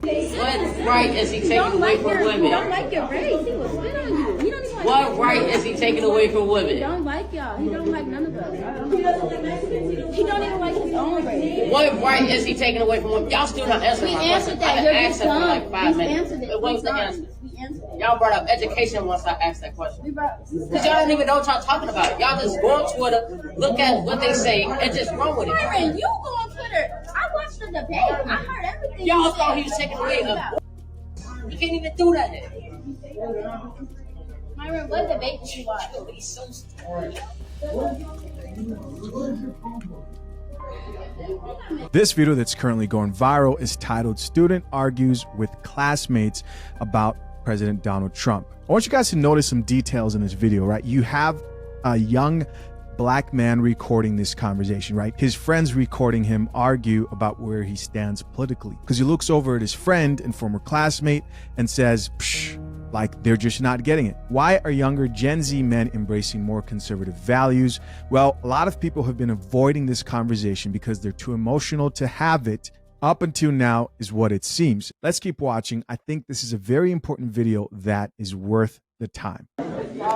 What right is he taking away from women? You don't like your race. He will spit on you. He don't even like What right is he taking away from women? He don't like y'all. He don't like none of us. He doesn't like Mexicans. He don't even like his own race. What right is he taking away from women? Y'all still not answering my question. That. I've been asking for like 5 We minutes. answered it. What was the answer? We answered it. Y'all brought up education once I asked that question. Because y'all don't even know what y'all talking about. Y'all just go on Twitter, look at what they say, and just run with it. Myron, you go on Twitter. I watched the debate. I heard everything. Y'all thought he was taking away a... You can't even do that. Myron, what debate did you watch? He's so stupid. This video that's currently going viral is titled "Student Argues with Classmates About President Donald Trump." I want you guys to notice some details in this video, right? You have a young black man recording this conversation, right? His friends recording him argue about where he stands politically, because he looks over at his friend and former classmate and says, psh, like they're just not getting it. Why are younger Gen Z men embracing more conservative values? Well, a lot of people have been avoiding this conversation because they're too emotional to have it. Up until now is what it seems. Let's keep watching. I think this is a very important video that is worth the time.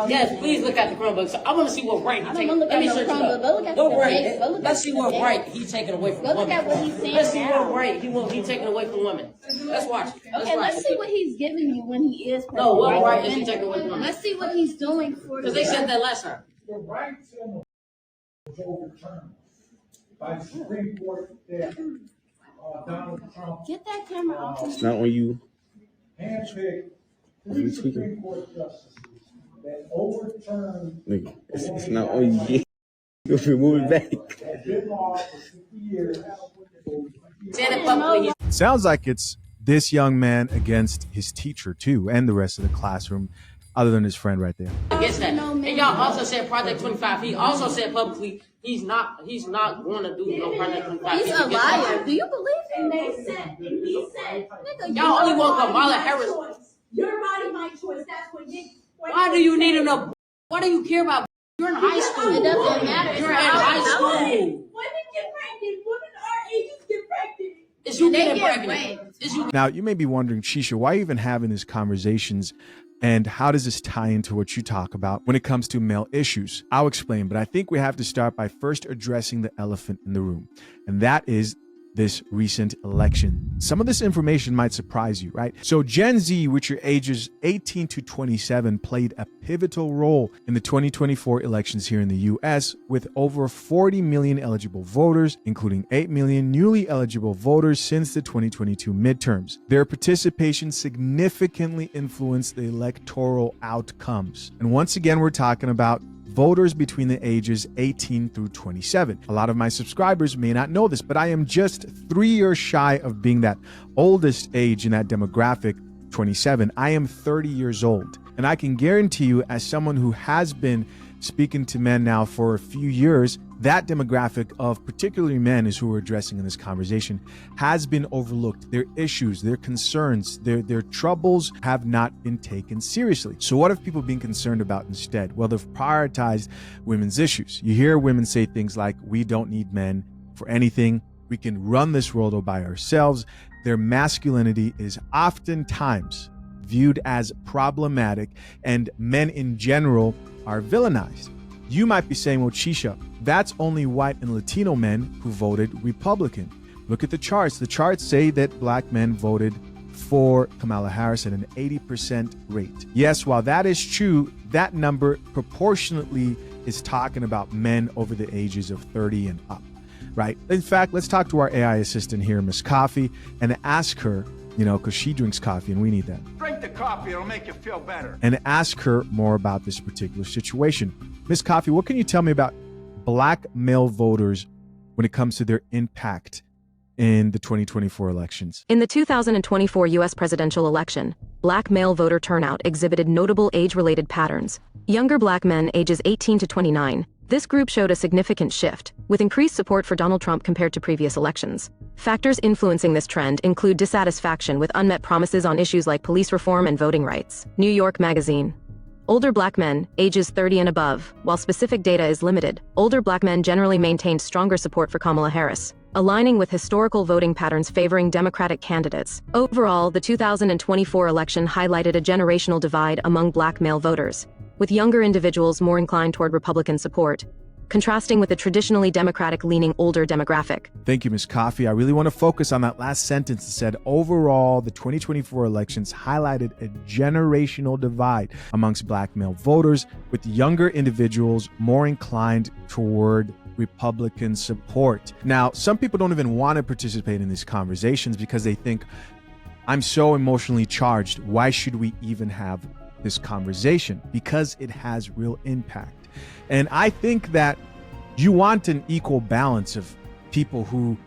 Yes, please look at the Chromebook. So I want to see what right he's taking. Let me search it up. What right? Let's see what right he's taking away from women. Look at what he's saying. Let's see what right he's taking away from women. Let's watch it. Okay, let's see what he's giving you when he is president. No, what right is he taking away from women? Let's see what he's doing for Because they said that last time. The rights was overturned by the Supreme Court that Donald Trump. Get that camera off. It's not on you. Handpicked three Supreme Court justices that overturned. Nigga, it's not on you. You're moving back. Had been law for 50 years. Said it publicly. Sounds like it's this young man against his teacher too, and the rest of the classroom, other than his friend right there. Against that. And y'all also said Project 25. He also said publicly he's not going to do no Project 25. He's a liar. Do you believe him? He said, Nigga, Y'all only want Kamala Harris. your body, my choice. That's what you. Why do you need enough? What do you care about? You're in high school. It doesn't matter. You're in high school. Women get pregnant. Women our ages get pregnant. It's you They getting get pregnant. raped. It's you. Now, you may be wondering, Shisha, why even having these conversations, and how does this tie into what you talk about when it comes to male issues? I'll explain, but I think we have to start by first addressing the elephant in the room, and that is this recent election. Some of this information might surprise you, right? So Gen Z, which are ages 18 to 27, played a pivotal role in the 2024 elections here in the US, with over 40 million eligible voters, including 8 million newly eligible voters since the 2022 midterms. Their participation significantly influenced the electoral outcomes. And once again, we're talking about voters between the ages 18 through 27. A lot of my subscribers may not know this, but I am just 3 years shy of being that oldest age in that demographic, 27. I am 30 years old. And I can guarantee you, as someone who has been speaking to men now for a few years, that demographic of particularly men is who we're addressing in this conversation has been overlooked. Their issues, their concerns, their troubles have not been taken seriously. So what have people been concerned about instead? Well, they've prioritized women's issues. You hear women say things like, we don't need men for anything. We can run this world all by ourselves. Their masculinity is oftentimes viewed as problematic, and men in general are villainized. You might be saying, well, Shisha, that's only white and Latino men who voted Republican. Look at the charts. The charts say that black men voted for Kamala Harris at an 80% rate. Yes, while that is true, that number proportionately is talking about men over the ages of 30 and up, right? In fact, let's talk to our AI assistant here, Miss Coffee, and ask her, because she drinks coffee and we need that. Drink the coffee, it'll make you feel better. And ask her more about this particular situation. Miss Coffee, what can you tell me about black male voters when it comes to their impact in the 2024 elections? In the 2024 U.S. presidential election, black male voter turnout exhibited notable age-related patterns. Younger black men ages 18 to 29, this group showed a significant shift, with increased support for Donald Trump compared to previous elections. Factors influencing this trend include dissatisfaction with unmet promises on issues like police reform and voting rights. New York Magazine. Older black men, ages 30 and above, while specific data is limited, older black men generally maintained stronger support for Kamala Harris. aligning with historical voting patterns favoring Democratic candidates. Overall, the 2024 election highlighted a generational divide among Black male voters, with younger individuals more inclined toward Republican support, contrasting with the traditionally Democratic-leaning older demographic. Thank you, Ms. Coffey. I really want to focus on that last sentence that said, overall, the 2024 elections highlighted a generational divide amongst Black male voters, with younger individuals more inclined toward Republican support. Now, some people don't even want to participate in these conversations because they think, I'm so emotionally charged. Why should we even have this conversation? Because it has real impact. And I think that you want an equal balance of people who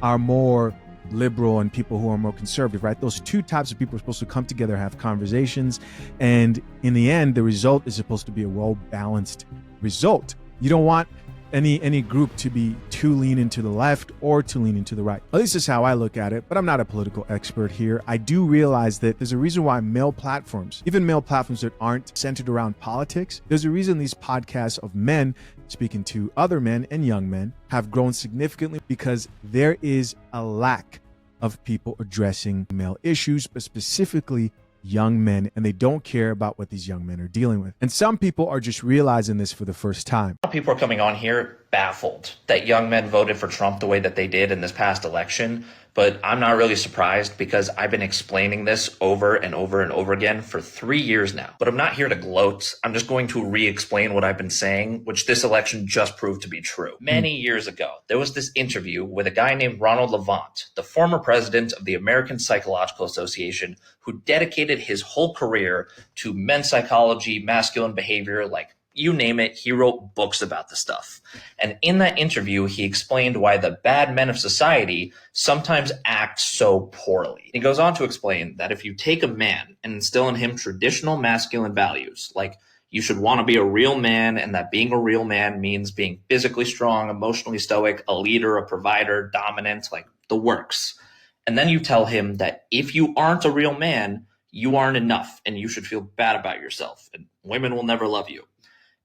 are more liberal and people who are more conservative, right? Those two types of people are supposed to come together, have conversations, and in the end, the result is supposed to be a well-balanced result. You don't want any group to be too lean into the left or too lean into the right. At least that's how I look at it, but I'm not a political expert here. I do realize that there's a reason why male platforms, even male platforms that aren't centered around politics, there's a reason these podcasts of men speaking to other men and young men have grown significantly, because there is a lack of people addressing male issues, but specifically young men, and they don't care about what these young men are dealing with. And some people are just realizing this for the first time. People are coming on here baffled that young men voted for Trump the way that they did in this past election. But I'm not really surprised, because I've been explaining this over and over and over again for 3 years now. But I'm not here to gloat. I'm just going to re-explain what I've been saying, which this election just proved to be true. Many years ago, there was this interview with a guy named Ronald Levant, the former president of the American Psychological Association, who dedicated his whole career to men's psychology, masculine behavior, like you name it. He wrote books about the stuff. And in that interview, he explained why the bad men of society sometimes act so poorly. He goes on to explain that if you take a man and instill in him traditional masculine values, like you should want to be a real man, and that being a real man means being physically strong, emotionally stoic, a leader, a provider, dominant, like the works. And then you tell him that if you aren't a real man, you aren't enough and you should feel bad about yourself and women will never love you.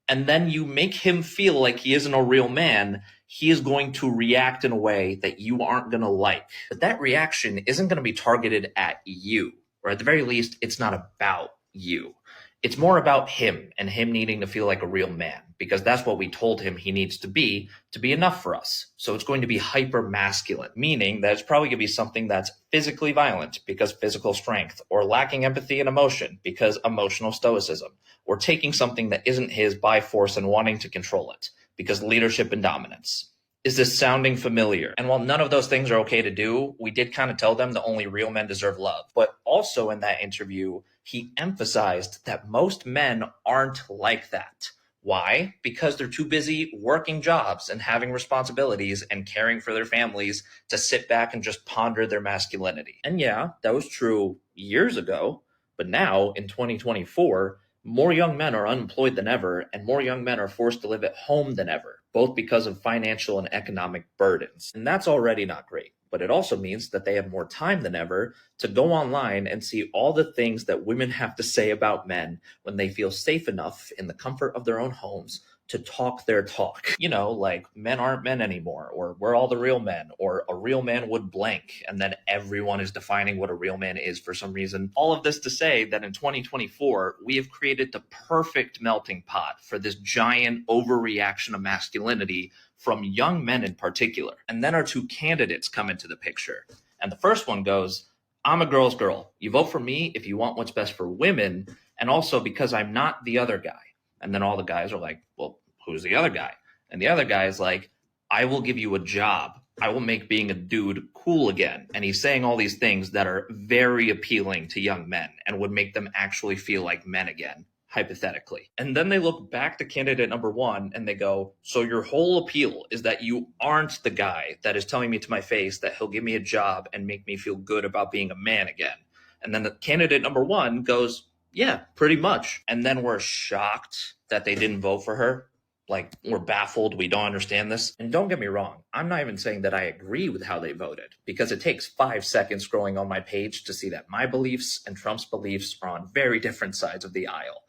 And then you make him feel like he isn't a real man, he is going to react in a way that you aren't going to like. But that reaction isn't going to be targeted at you, or at the very least, it's not about you. It's more about him and him needing to feel like a real man, because that's what we told him he needs to be enough for us. So it's going to be hyper masculine, meaning that it's probably going to be something that's physically violent because physical strength, or lacking empathy and emotion because emotional stoicism, or taking something that isn't his by force and wanting to control it because leadership and dominance. Is this sounding familiar? And while none of those things are okay to do, we did kind of tell them that only real men deserve love. But also in that interview, he emphasized that most men aren't like that. Why? Because they're too busy working jobs and having responsibilities and caring for their families to sit back and just ponder their masculinity. And yeah, that was true years ago, but now in 2024, more young men are unemployed than ever, and more young men are forced to live at home than ever, both because of financial and economic burdens. And that's already not great, but it also means that they have more time than ever to go online and see all the things that women have to say about men when they feel safe enough in the comfort of their own homes to talk their talk. You know, like men aren't men anymore, or we're all the real men, or a real man would blank, and then everyone is defining what a real man is for some reason. All of this to say that in 2024, we have created the perfect melting pot for this giant overreaction of masculinity from young men in particular. And then our two candidates come into the picture. And the first one goes, I'm a girl's girl. You vote for me if you want what's best for women, and also because I'm not the other guy. And then all the guys are like, well, who's the other guy? And the other guy is like, I will give you a job. I will make being a dude cool again. And he's saying all these things that are very appealing to young men and would make them actually feel like men again, hypothetically. And then they look back to candidate number one and they go, so your whole appeal is that you aren't the guy that is telling me to my face that he'll give me a job and make me feel good about being a man again. And then the candidate number one goes, yeah, pretty much. And then we're shocked that they didn't vote for her. Like, we're baffled. We don't understand this. And don't get me wrong. I'm not even saying that I agree with how they voted, because it takes 5 seconds scrolling on my page to see that my beliefs and Trump's beliefs are on very different sides of the aisle.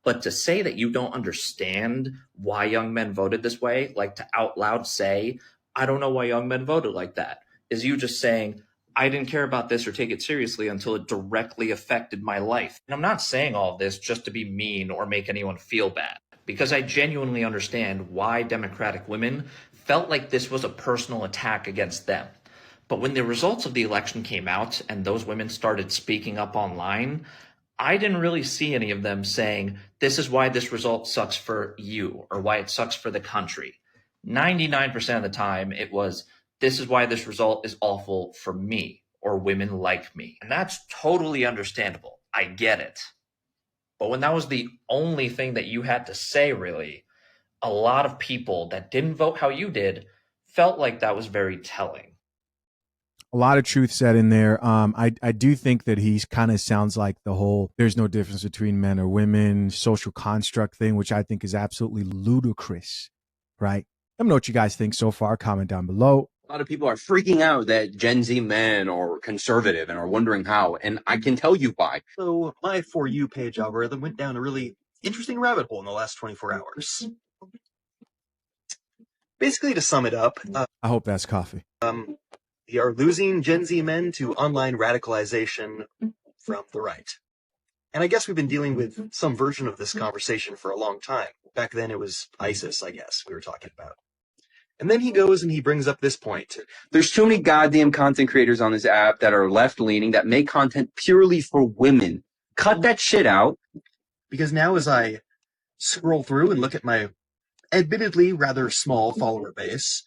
But to say that you don't understand why young men voted this way, like to out loud say, I don't know why young men voted like that. Is you just saying, I didn't care about this or take it seriously until it directly affected my life. And I'm not saying all of this just to be mean or make anyone feel bad, because I genuinely understand why Democratic women felt like this was a personal attack against them. But when the results of the election came out and those women started speaking up online, I didn't really see any of them saying, this is why this result sucks for you or why it sucks for the country. 99% of the time, it was, this is why this result is awful for me or women like me. And that's totally understandable. I get it. But when that was the only thing that you had to say, really, a lot of people that didn't vote how you did felt like that was very telling. A lot of truth said in there. I do think that he kind of sounds like the whole there's no difference between men or women social construct thing, which I think is absolutely ludicrous, right? Let me know what you guys think so far. Comment down below. A lot of people are freaking out that Gen Z men are conservative and are wondering how, and I can tell you why. So my For You page algorithm went down a really interesting rabbit hole in the last 24 hours. Basically, to sum it up, I hope that's coffee. we are losing Gen Z men to online radicalization from the right. And I guess we've been dealing with some version of this conversation for a long time. Back then it was ISIS, I guess, we were talking about. And then he goes and he brings up this point. There's too many goddamn content creators on this app that are left-leaning, that make content purely for women. Cut that shit out. Because now as I scroll through and look at my admittedly rather small follower base,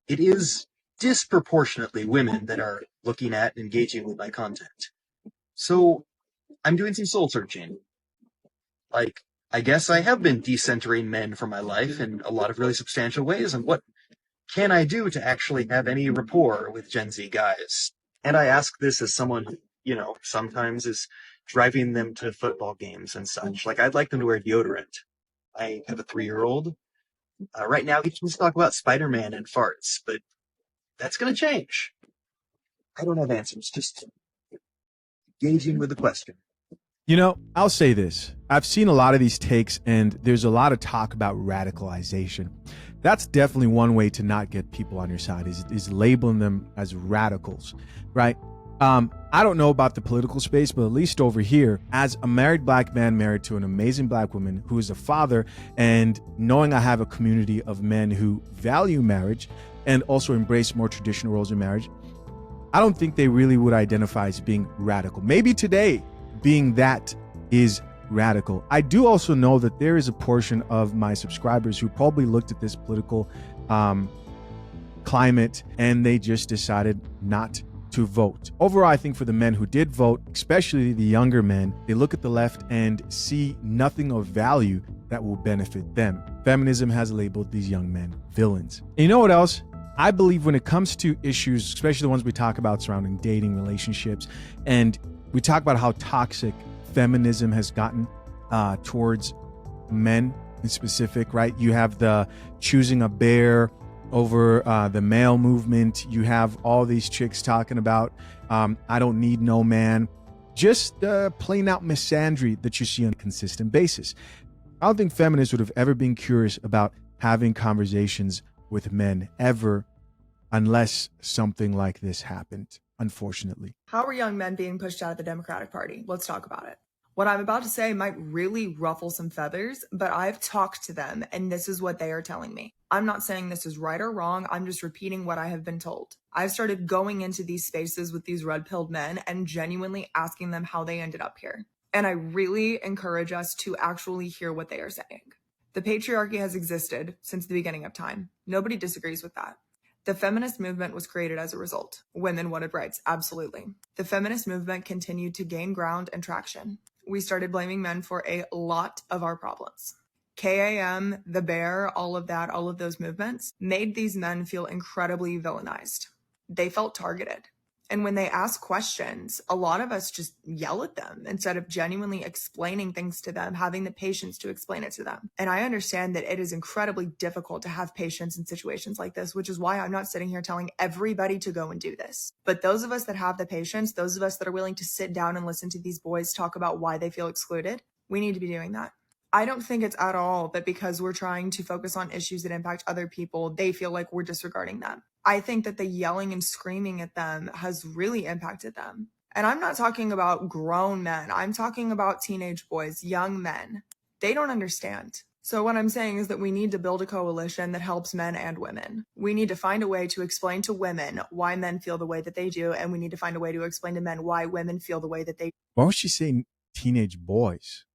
it is disproportionately women that are looking at and engaging with my content. So I'm doing some soul searching. Like, I guess I have been decentering men from my life in a lot of really substantial ways, and what can I do to actually have any rapport with Gen Z guys? And I ask this as someone who, sometimes is driving them to football games and such. Like, I'd like them to wear deodorant. I have a 3-year-old. Right now, he can talk about Spider-Man and farts, but that's going to change. I don't have answers, just engaging with the question. I'll say this. I've seen a lot of these takes, and there's a lot of talk about radicalization. That's definitely one way to not get people on your side, is labeling them as radicals, right? I don't know about the political space, but at least over here, as a married black man married to an amazing black woman who is a father, and knowing I have a community of men who value marriage and also embrace more traditional roles in marriage, I don't think they really would identify as being radical. Maybe today, being that is radical. I do also know that there is a portion of my subscribers who probably looked at this political climate and they just decided not to vote. Overall, I think for the men who did vote, especially the younger men, they look at the left and see nothing of value that will benefit them. Feminism has labeled these young men villains. And you know what else? I believe when it comes to issues, especially the ones we talk about surrounding dating, relationships, and we talk about how toxic feminism has gotten towards men in specific, right? You have the choosing a bear over the male movement. You have all these chicks talking about, I don't need no man. Just plain out misandry that you see on a consistent basis. I don't think feminists would have ever been curious about having conversations with men ever, unless something like this happened, unfortunately. How are young men being pushed out of the Democratic Party? Let's talk about it. What I'm about to say might really ruffle some feathers, but I've talked to them and this is what they are telling me. I'm not saying this is right or wrong. I'm just repeating what I have been told. I've started going into these spaces with these red-pilled men and genuinely asking them how they ended up here. And I really encourage us to actually hear what they are saying. The patriarchy has existed since the beginning of time. Nobody disagrees with that. The feminist movement was created as a result. Women wanted rights, absolutely. The feminist movement continued to gain ground and traction. We started blaming men for a lot of our problems. KAM, the bear, all of that, all of those movements made these men feel incredibly villainized. They felt targeted. And when they ask questions, a lot of us just yell at them instead of genuinely explaining things to them, having the patience to explain it to them. And I understand that it is incredibly difficult to have patience in situations like this, which is why I'm not sitting here telling everybody to go and do this. But those of us that have the patience, those of us that are willing to sit down and listen to these boys talk about why they feel excluded, we need to be doing that. I don't think it's at all that because we're trying to focus on issues that impact other people, they feel like we're disregarding them. I think that the yelling and screaming at them has really impacted them. And I'm not talking about grown men. I'm talking about teenage boys, young men. They don't understand. So what I'm saying is that we need to build a coalition that helps men and women. We need to find a way to explain to women why men feel the way that they do, and we need to find a way to explain to men why women feel the way that they do. Why was she saying teenage boys?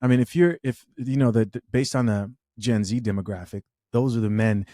I mean, if based on the Gen Z demographic, those are the men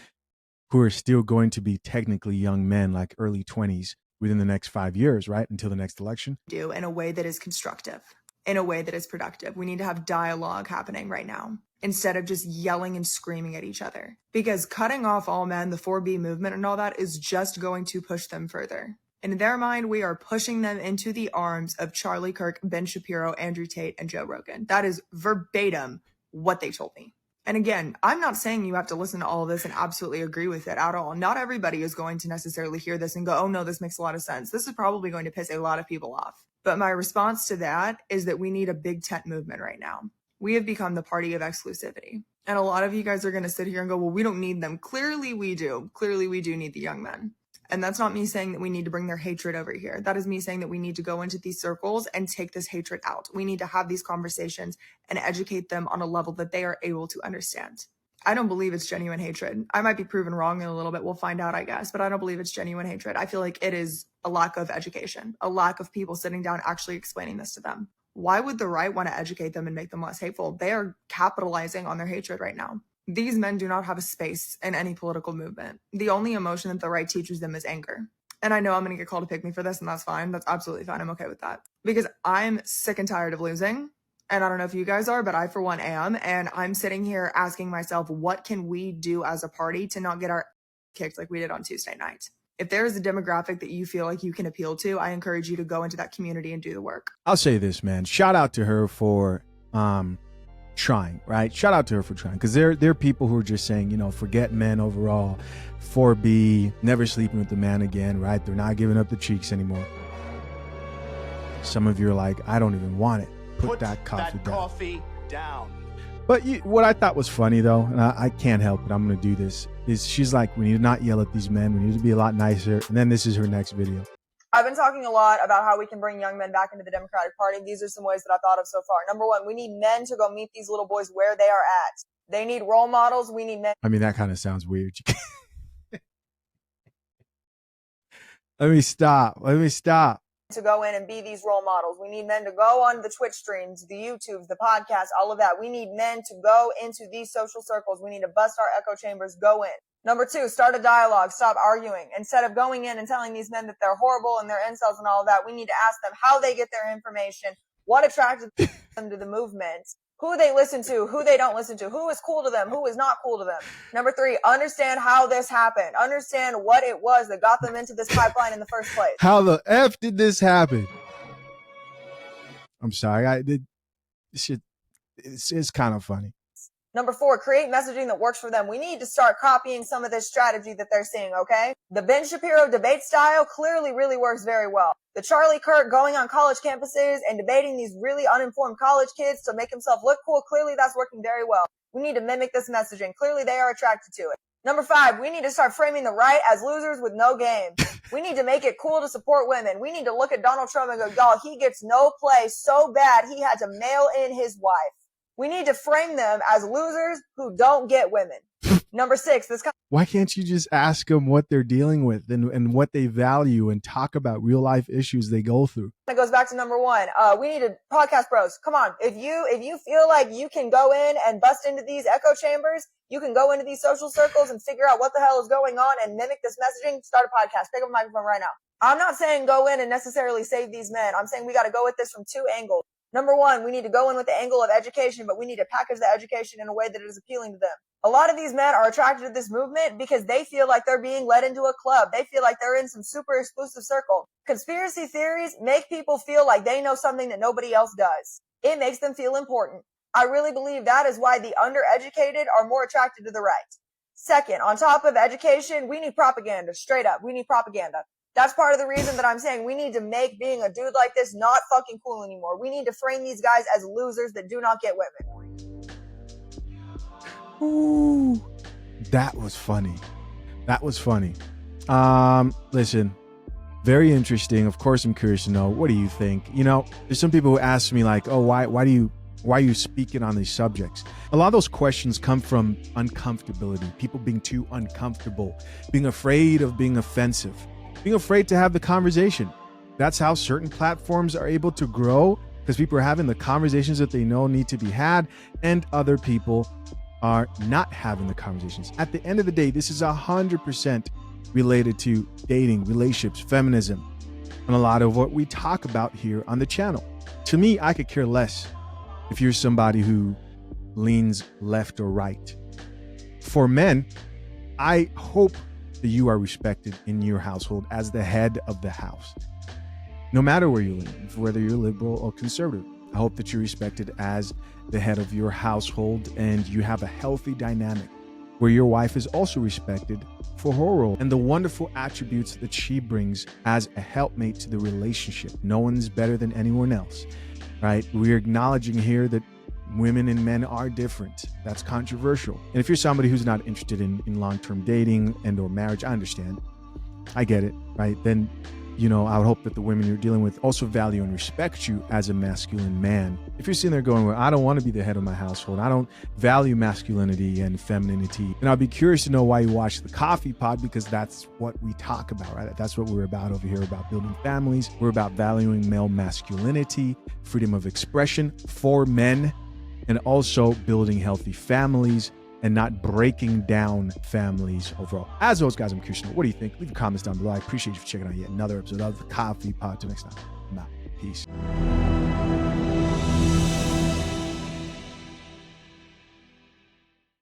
who are still going to be technically young men, like early 20s within the next 5 years, right? Until the next election. Do in a way that is constructive, in a way that is productive. We need to have dialogue happening right now instead of just yelling and screaming at each other. Because cutting off all men, the 4B movement and all that is just going to push them further. In their mind, we are pushing them into the arms of Charlie Kirk, Ben Shapiro, Andrew Tate, and Joe Rogan. That is verbatim what they told me. And again, I'm not saying you have to listen to all of this and absolutely agree with it at all. Not everybody is going to necessarily hear this and go, oh no, this makes a lot of sense. This is probably going to piss a lot of people off. But my response to that is that we need a big tent movement right now. We have become the party of exclusivity. And a lot of you guys are going to sit here and go, well, we don't need them. Clearly we do. Clearly we do need the young men. And that's not me saying that we need to bring their hatred over here. That is me saying that we need to go into these circles and take this hatred out. We need to have these conversations and educate them on a level that they are able to understand. I don't believe it's genuine hatred. I might be proven wrong in a little bit. We'll find out, I guess. But I don't believe it's genuine hatred. I feel like it is a lack of education, a lack of people sitting down actually explaining this to them. Why would the right want to educate them and make them less hateful? They are capitalizing on their hatred right now. These men do not have a space in any political movement. The only emotion that the right teaches them is anger. And I know I'm going to get called a pick me for this, and that's fine. That's absolutely fine. I'm okay with that. Because I'm sick and tired of losing. And I don't know if you guys are, but I, for one, am. And I'm sitting here asking myself, what can we do as a party to not get our kicked like we did on Tuesday night? If there is a demographic that you feel like you can appeal to, I encourage you to go into that community and do the work. I'll say this, man. Shout out to her for trying, right? Shout out to her for trying, because there are people who are just saying, forget men overall, 4B, never sleeping with the man again, right? They're not giving up the cheeks anymore. Some of you are like, I don't even want it. Put that coffee down. But what I thought was funny, though, and I can't help it, I'm going to do this, is she's like, we need to not yell at these men. We need to be a lot nicer. And then this is her next video. I've been talking a lot about how we can bring young men back into the Democratic Party. These are some ways that I've thought of so far. Number one, we need men to go meet these little boys where they are at. They need role models. We need men. I mean, that kind of sounds weird. Let me stop. To go in and be these role models. We need men to go on the Twitch streams, the YouTubes, the podcasts, all of that. We need men to go into these social circles. We need to bust our echo chambers, go in. Number two, start a dialogue, stop arguing. Instead of going in and telling these men that they're horrible and they're incels and all of that, we need to ask them how they get their information, what attracted them to the movement, who they listen to, who they don't listen to, who is cool to them, who is not cool to them. Number three, understand how this happened. Understand what it was that got them into this pipeline in the first place. How the F did this happen? I'm sorry. It's kind of funny. Number four, create messaging that works for them. We need to start copying some of this strategy that they're seeing, okay? The Ben Shapiro debate style clearly really works very well. The Charlie Kirk going on college campuses and debating these really uninformed college kids to make himself look cool, clearly that's working very well. We need to mimic this messaging. Clearly they are attracted to it. Number five, we need to start framing the right as losers with no game. We need to make it cool to support women. We need to look at Donald Trump and go, y'all, he gets no play so bad he had to mail in his wife. We need to frame them as losers who don't get women. Number six, why can't you just ask them what they're dealing with and what they value and talk about real life issues they go through? That goes back to number one. We need to podcast bros. Come on. If you feel like you can go in and bust into these echo chambers, you can go into these social circles and figure out what the hell is going on and mimic this messaging, start a podcast. Pick up a microphone right now. I'm not saying go in and necessarily save these men. I'm saying we got to go with this from two angles. Number one, we need to go in with the angle of education, but we need to package the education in a way that is appealing to them. A lot of these men are attracted to this movement because they feel like they're being led into a club. They feel like they're in some super exclusive circle. Conspiracy theories make people feel like they know something that nobody else does. It makes them feel important. I really believe that is why the undereducated are more attracted to the right. Second, on top of education, we need propaganda. Straight up, we need propaganda. That's part of the reason that I'm saying we need to make being a dude like this not fucking cool anymore. We need to frame these guys as losers that do not get women. Ooh, that was funny. That was funny. Listen, very interesting. Of course, I'm curious to know, what do you think? You know, there's some people who ask me like, oh, why are you speaking on these subjects? A lot of those questions come from uncomfortability, people being too uncomfortable, being afraid of being offensive, being afraid to have the conversation. That's how certain platforms are able to grow, because people are having the conversations that they know need to be had, and other people are not having the conversations. At the end of the day, this is 100% related to dating, relationships, feminism, and a lot of what we talk about here on the channel. To me, I could care less if you're somebody who leans left or right. For men, I hope that you are respected in your household as the head of the house. No matter where you live, whether you're liberal or conservative, I hope that you're respected as the head of your household and you have a healthy dynamic where your wife is also respected for her role and the wonderful attributes that she brings as a helpmate to the relationship. No one's better than anyone else, right? We're acknowledging here that women and men are different. That's controversial. And if you're somebody who's not interested in long-term dating and or marriage, I understand. I get it, right? Then, you know, I would hope that the women you're dealing with also value and respect you as a masculine man. If you're sitting there going, well, I don't want to be the head of my household, I don't value masculinity and femininity, and I'll be curious to know why you watch the Coffee Pod, because that's what we talk about, right? That's what we're about over here, about building families. We're about valuing male masculinity, freedom of expression for men, and also building healthy families and not breaking down families overall. As always, guys, I'm curious to know, what do you think? Leave your comments down below. I appreciate you for checking out yet another episode of the Coffee Pod. Till next time, I'm out. Peace.